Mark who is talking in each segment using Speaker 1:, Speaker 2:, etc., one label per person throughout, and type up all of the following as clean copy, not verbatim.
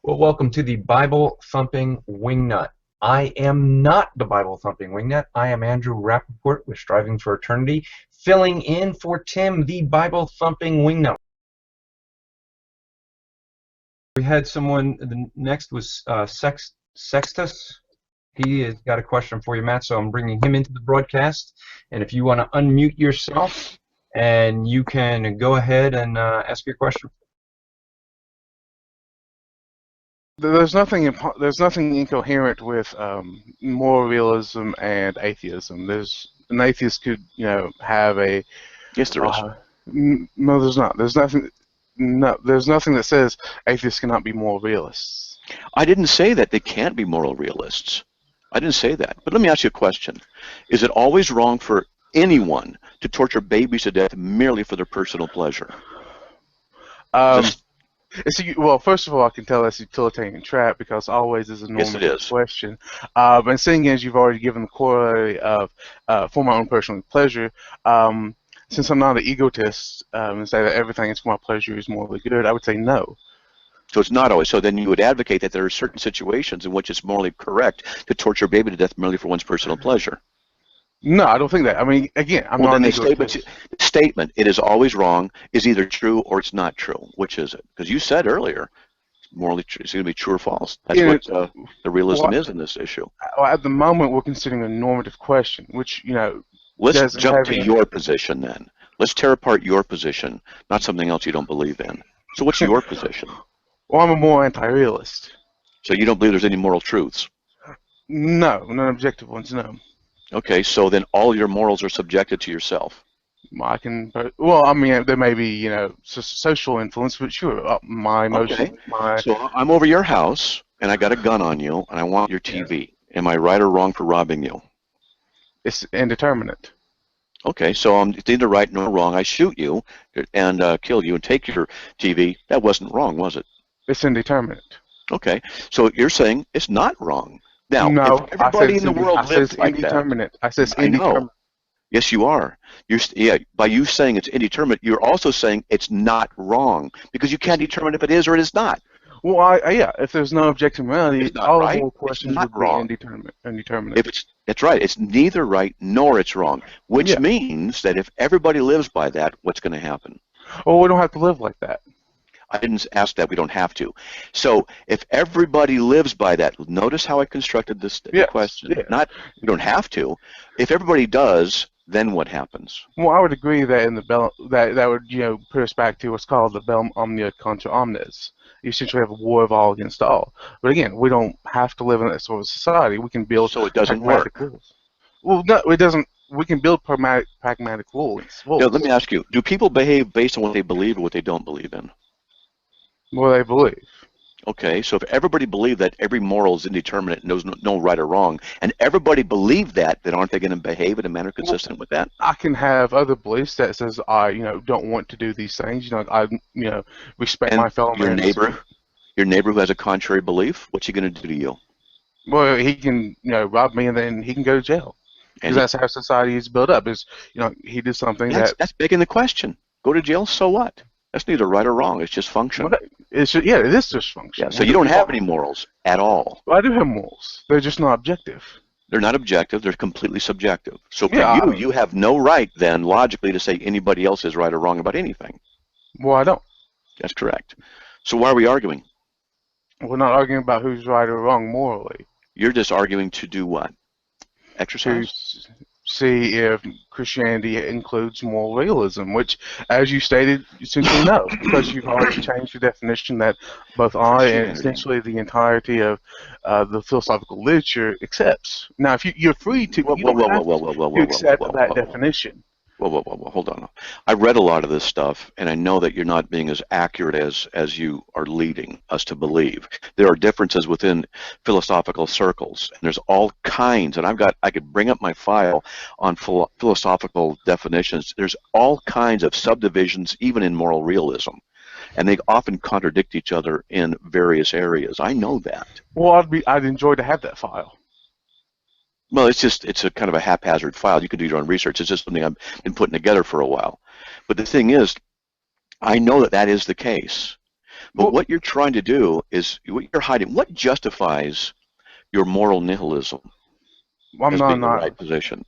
Speaker 1: Well, welcome to the Bible Thumping Wingnut. I am not the Bible Thumping Wingnut. I am Andrew Rappaport with Striving for Eternity, filling in for Tim, the Bible Thumping Wingnut. We had someone, the next was Sextus. He has got a question for you, Matt, so I'm bringing him into the broadcast. And if you want to unmute yourself, and you can go ahead and ask your question.
Speaker 2: There's nothing incoherent with moral realism and atheism. An atheist could, have a.
Speaker 3: Yes, there is.
Speaker 2: No, there's not. There's nothing. No, there's nothing that says atheists cannot be moral realists.
Speaker 3: I didn't say that they can't be moral realists. I didn't say that. But let me ask you a question. Is it always wrong for anyone to torture babies to death merely for their personal pleasure?
Speaker 2: Well, first of all, I can tell that's a utilitarian trap because always is a normal question. And seeing as you've already given the corollary of for my own personal pleasure, since I'm not an egotist and say that everything is for my pleasure is morally good, I would say no.
Speaker 3: So it's not always. So then you would advocate that there are certain situations in which it's morally correct to torture a baby to death merely for one's personal pleasure.
Speaker 2: No, I don't think that. I mean, again, I'm not an egotist.
Speaker 3: The statement, it is always wrong, is either true or it's not true. Which is it? Because you said earlier, morally true, it's going to be true or false. That's what the realism is in this issue.
Speaker 2: Well, at the moment, we're considering a normative question, which,
Speaker 3: Let's jump to your position then. Let's tear apart your position, not something else you don't believe in. So what's your position?
Speaker 2: Well, I'm a moral anti-realist. So
Speaker 3: you don't believe there's any moral truths?
Speaker 2: No, non-objective ones, no.
Speaker 3: Okay, so then all your morals are subjected to yourself.
Speaker 2: Well, I mean, there may be, social influence, but sure, my emotions.
Speaker 3: Okay. So I'm over your house, and I got a gun on you, and I want your TV. Yeah. Am I right or wrong for robbing you?
Speaker 2: It's indeterminate.
Speaker 3: Okay, so it's neither right nor wrong. I shoot you and kill you and take your TV. That wasn't wrong, was it?
Speaker 2: It's indeterminate.
Speaker 3: Okay, so you're saying it's not wrong. Now,
Speaker 2: no,
Speaker 3: if everybody in the world lives like
Speaker 2: indeterminate.
Speaker 3: That,
Speaker 2: I said indeterminate.
Speaker 3: Yes, you are. By you saying it's indeterminate, you're also saying it's not wrong because you can't determine if it is or it is not.
Speaker 2: Well, if there's no objective morality, all
Speaker 3: right.
Speaker 2: the questions would be indeterminate.
Speaker 3: That's right. It's neither right nor it's wrong, which means that if everybody lives by that, what's going to happen?
Speaker 2: Well, we don't have to live like that.
Speaker 3: I didn't ask that. We don't have to. So if everybody lives by that, notice how I constructed this question.
Speaker 2: Yes.
Speaker 3: Not you don't have to. If everybody does, then what happens?
Speaker 2: Well, I would agree that in the that would put us back to what's called the bellum omnia contra omnes. You essentially have a war of all against all. But again, we don't have to live in that sort of society. We can build.
Speaker 3: So it doesn't work.
Speaker 2: Rules. Well, no, it doesn't. We can build pragmatic rules.
Speaker 3: Now, let me ask you: do people behave based on what they believe or what they don't believe in?
Speaker 2: What they believe.
Speaker 3: Okay, so if everybody believed that every moral is indeterminate and there's no right or wrong, and everybody believed that, then aren't they going to behave in a manner consistent with that?
Speaker 2: I can have other beliefs that says I, don't want to do these things. I, respect my fellow man.
Speaker 3: Your neighbor who has a contrary belief, what's he going to do to you?
Speaker 2: Well, he can, rob me, and then he can go to jail. Because that's how society is built up. Is he did something
Speaker 3: that's begging the question. Go to jail, so what? That's neither right or wrong. It's just function.
Speaker 2: Well, it is just function.
Speaker 3: Yeah, so you don't have any morals at all.
Speaker 2: Well, I do have morals. They're just not objective.
Speaker 3: They're not objective. They're completely subjective. So for you have no right then, logically, to say anybody else is right or wrong about anything.
Speaker 2: Well, I don't.
Speaker 3: That's correct. So why are we arguing?
Speaker 2: We're not arguing about who's right or wrong morally.
Speaker 3: You're just arguing to do what? Exercise?
Speaker 2: To see if Christianity includes moral realism, which, as you stated, essentially no, because you've already changed the definition that both I and essentially the entirety of the philosophical literature accepts. Now, if you're free to, accept that definition.
Speaker 3: Whoa, hold on. I read a lot of this stuff, and I know that you're not being as accurate as you are leading us to believe. There are differences within philosophical circles, and there's all kinds, and I could bring up my file on philosophical definitions. There's all kinds of subdivisions, even in moral realism, and they often contradict each other in various areas. I know that.
Speaker 2: Well, I'd enjoy to have that file.
Speaker 3: Well, it's a kind of a haphazard file. You can do your own research. It's just something I've been putting together for a while. But the thing is, I know that is the case. But what you're trying to do is, what you're hiding, what justifies your moral nihilism
Speaker 2: I'm
Speaker 3: as
Speaker 2: not
Speaker 3: being the
Speaker 2: not.
Speaker 3: right position?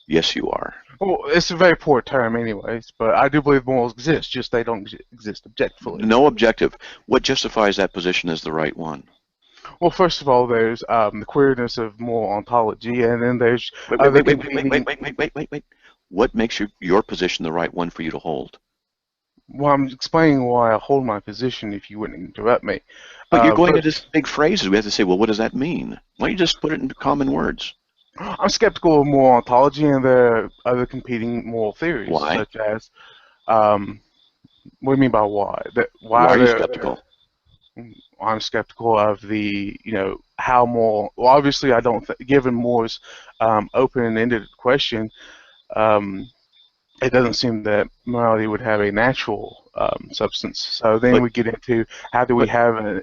Speaker 3: Yes, you are.
Speaker 2: Well, it's a very poor term, anyways. But I do believe morals exist, just they don't exist objectively.
Speaker 3: No objective. What justifies that position as the right one?
Speaker 2: Well, first of all, there's the queerness of moral ontology, and then there's
Speaker 3: Wait,
Speaker 2: other
Speaker 3: wait, wait, wait, wait,
Speaker 2: competing.
Speaker 3: wait, wait, wait, wait, wait. What makes your position the right one for you to hold?
Speaker 2: Well, I'm explaining why I hold my position. If you wouldn't interrupt me.
Speaker 3: But you're going
Speaker 2: But
Speaker 3: into big phrases. We have to say, well, what does that mean? Why don't you just put it into common words?
Speaker 2: I'm skeptical of moral ontology, and there are other competing moral theories,
Speaker 3: Why?
Speaker 2: such as what do you mean by why?
Speaker 3: Why are you
Speaker 2: there?
Speaker 3: skeptical?
Speaker 2: I'm skeptical of the, how moral. Well, obviously, I don't. Given Moore's open-ended question, it doesn't seem that morality would have a natural substance. So then
Speaker 3: But,
Speaker 2: we get into how do we
Speaker 3: but
Speaker 2: have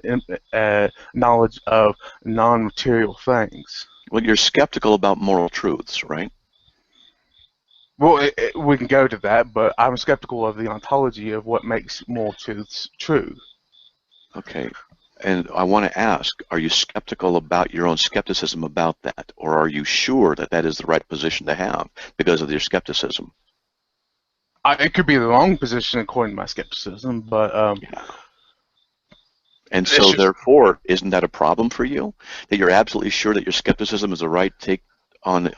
Speaker 2: a knowledge of non-material things.
Speaker 3: well, you're skeptical about moral truths, right?
Speaker 2: Well, we can go to that, but I'm skeptical of the ontology of what makes moral truths true.
Speaker 3: Okay. And I want to ask, are you skeptical about your own skepticism about that? Or are you sure that that is the right position to have because of your skepticism?
Speaker 2: It could be the wrong position according to my skepticism, but
Speaker 3: Yeah. And so, therefore, isn't that a problem for you? That you're absolutely sure that your skepticism is the right take on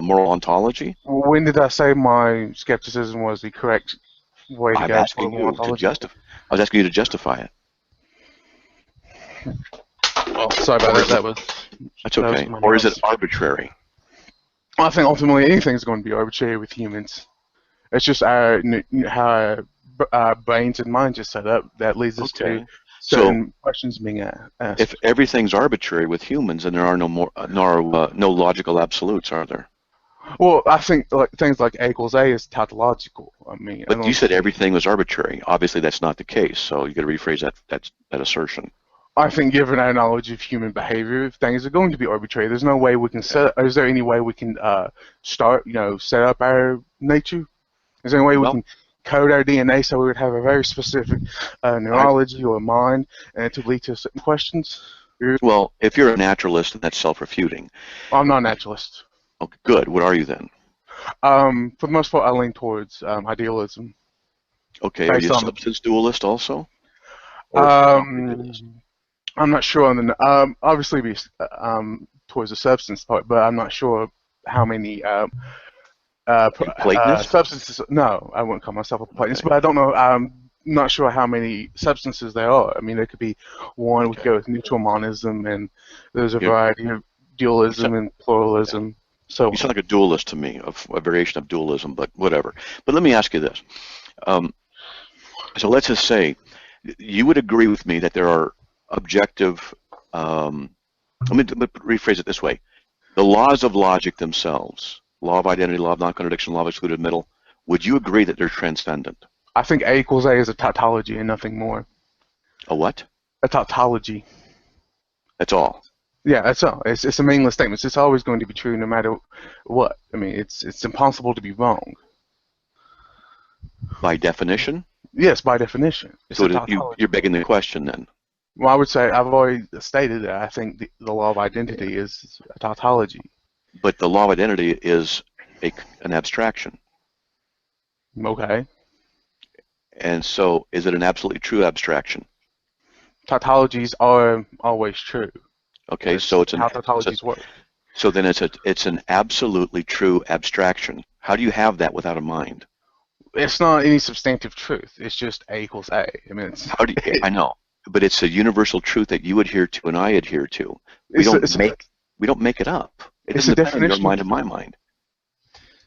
Speaker 3: moral ontology?
Speaker 2: when did I say my skepticism was the correct way to
Speaker 3: I'm
Speaker 2: go
Speaker 3: asking
Speaker 2: for
Speaker 3: you to
Speaker 2: ontology?
Speaker 3: justify. I was asking you to justify it.
Speaker 2: Well, sorry about that.
Speaker 3: That's okay. Or is it arbitrary?
Speaker 2: I think ultimately anything's going to be arbitrary with humans. It's just how our brains and minds are set up that leads us to certain questions being asked.
Speaker 3: If everything's arbitrary with humans, then there are no logical absolutes, are there?
Speaker 2: Well, I think things like A equals A is tautological. I mean,
Speaker 3: but you said everything was arbitrary. Obviously, that's not the case. So you got to rephrase that assertion.
Speaker 2: I think, given our knowledge of human behavior, things are going to be arbitrary. There's no way we can set. Is there any way we can set up our nature? Is there any way we can code our DNA so we would have a very specific neurology or mind, and it would lead to certain questions?
Speaker 3: Well, if you're a naturalist, then that's self-refuting.
Speaker 2: Well, I'm not a naturalist.
Speaker 3: Okay, good. What are you then?
Speaker 2: For the most part, I lean towards idealism.
Speaker 3: Okay, are you a substance dualist also?
Speaker 2: I'm not sure on the obviously be towards the substance part, but I'm not sure how many substances. No, I wouldn't call myself a Platonist, but I don't know. I'm not sure how many substances there are. I mean, there could be one. We could go with neutral monism, and there's a variety of dualism and pluralism. So
Speaker 3: you sound like a dualist to me, a variation of dualism, but whatever. But let me ask you this. So let's just say you would agree with me that there are objective, let me rephrase it this way. The laws of logic themselves, law of identity, law of non-contradiction, law of excluded middle, would you agree that they're transcendent?
Speaker 2: I think A equals A is a tautology and nothing more.
Speaker 3: A what?
Speaker 2: A tautology.
Speaker 3: That's all?
Speaker 2: Yeah, that's all. It's a meaningless statement. It's always going to be true no matter what. I mean, it's impossible to be wrong.
Speaker 3: By definition?
Speaker 2: Yes, by definition.
Speaker 3: So you're begging the question then?
Speaker 2: Well, I would say I've already stated that I think the law of identity is a tautology.
Speaker 3: But the law of identity is an abstraction.
Speaker 2: Okay.
Speaker 3: And so is it an absolutely true abstraction?
Speaker 2: Tautologies are always true.
Speaker 3: Okay, so it's
Speaker 2: how tautologies work.
Speaker 3: So then it's an absolutely true abstraction. How do you have that without a mind?
Speaker 2: It's not any substantive truth. It's just A equals A. I mean,
Speaker 3: I know, but it's a universal truth that you adhere to and I adhere to. We don't make it up. It doesn't depend on your mind and my mind.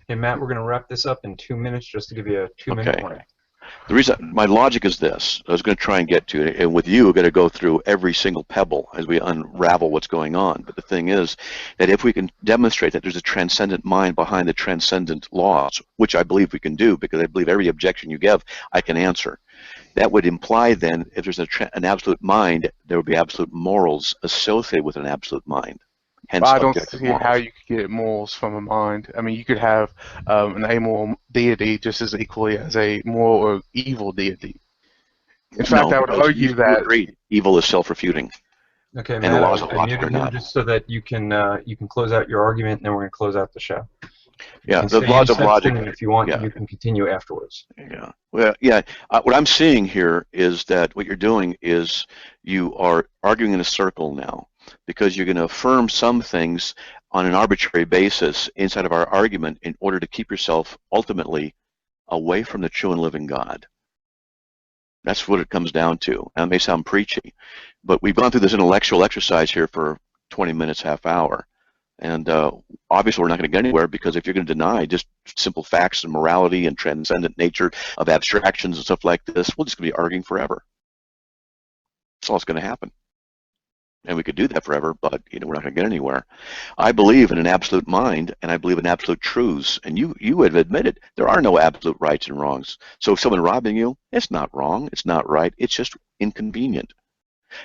Speaker 1: Hey Matt, we're going to wrap this up in 2 minutes, just to give you a 2-minute warning.
Speaker 3: The reason my logic is this, I was going to try and get to it, and with you, we're going to go through every single pebble as we unravel what's going on. But the thing is that if we can demonstrate that there's a transcendent mind behind the transcendent laws, which I believe we can do, because I believe every objection you give, I can answer. That would imply then, if there's an absolute mind, there would be absolute morals associated with an absolute mind. Hence,
Speaker 2: I don't see how you could get morals from a mind. I mean, you could have an amoral deity just as equally as a moral or evil deity. In fact,
Speaker 3: No,
Speaker 2: I would
Speaker 3: because
Speaker 2: argue
Speaker 3: you
Speaker 2: that
Speaker 3: agreed. Evil is self-refuting,
Speaker 1: Okay,
Speaker 3: and the
Speaker 1: Matt,
Speaker 3: laws of
Speaker 1: I
Speaker 3: logic are
Speaker 1: muted you
Speaker 3: not.
Speaker 1: just so that you can close out your argument, and then we're going to close out the show. You
Speaker 3: Yeah,
Speaker 1: can
Speaker 3: the
Speaker 1: stay
Speaker 3: laws
Speaker 1: in
Speaker 3: of logic.
Speaker 1: session, and if you want,
Speaker 3: Yeah,
Speaker 1: you can continue afterwards.
Speaker 3: yeah. Well, yeah. What I'm seeing here is that what you're doing is you are arguing in a circle now, because you're going to affirm some things on an arbitrary basis inside of our argument in order to keep yourself ultimately away from the true and living God. That's what it comes down to. Now, it may sound preachy, but we've gone through this intellectual exercise here for 20 minutes, half hour. And obviously, we're not going to get anywhere, because if you're going to deny just simple facts and morality and transcendent nature of abstractions and stuff like this, we're just going to be arguing forever. That's all that's going to happen. And we could do that forever, but we're not going to get anywhere. I believe in an absolute mind, and I believe in absolute truths. And you have admitted there are no absolute rights and wrongs. So if someone robbing you, it's not wrong, it's not right, it's just inconvenient.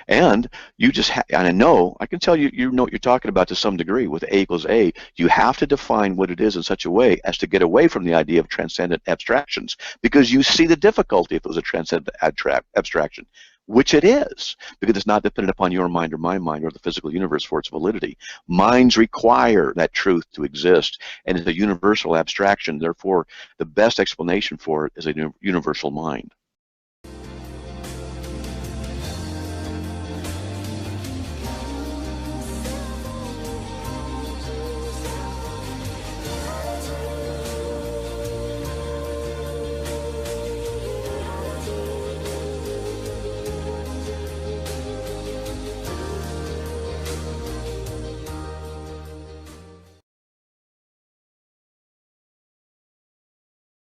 Speaker 3: And you just and I can tell you know what you're talking about to some degree with A equals A. You have to define what it is in such a way as to get away from the idea of transcendent abstractions, because you see the difficulty if it was a transcendent abstraction, which it is, because it's not dependent upon your mind or my mind or the physical universe for its validity. Minds require that truth to exist, and it's a universal abstraction. Therefore, the best explanation for it is a universal mind.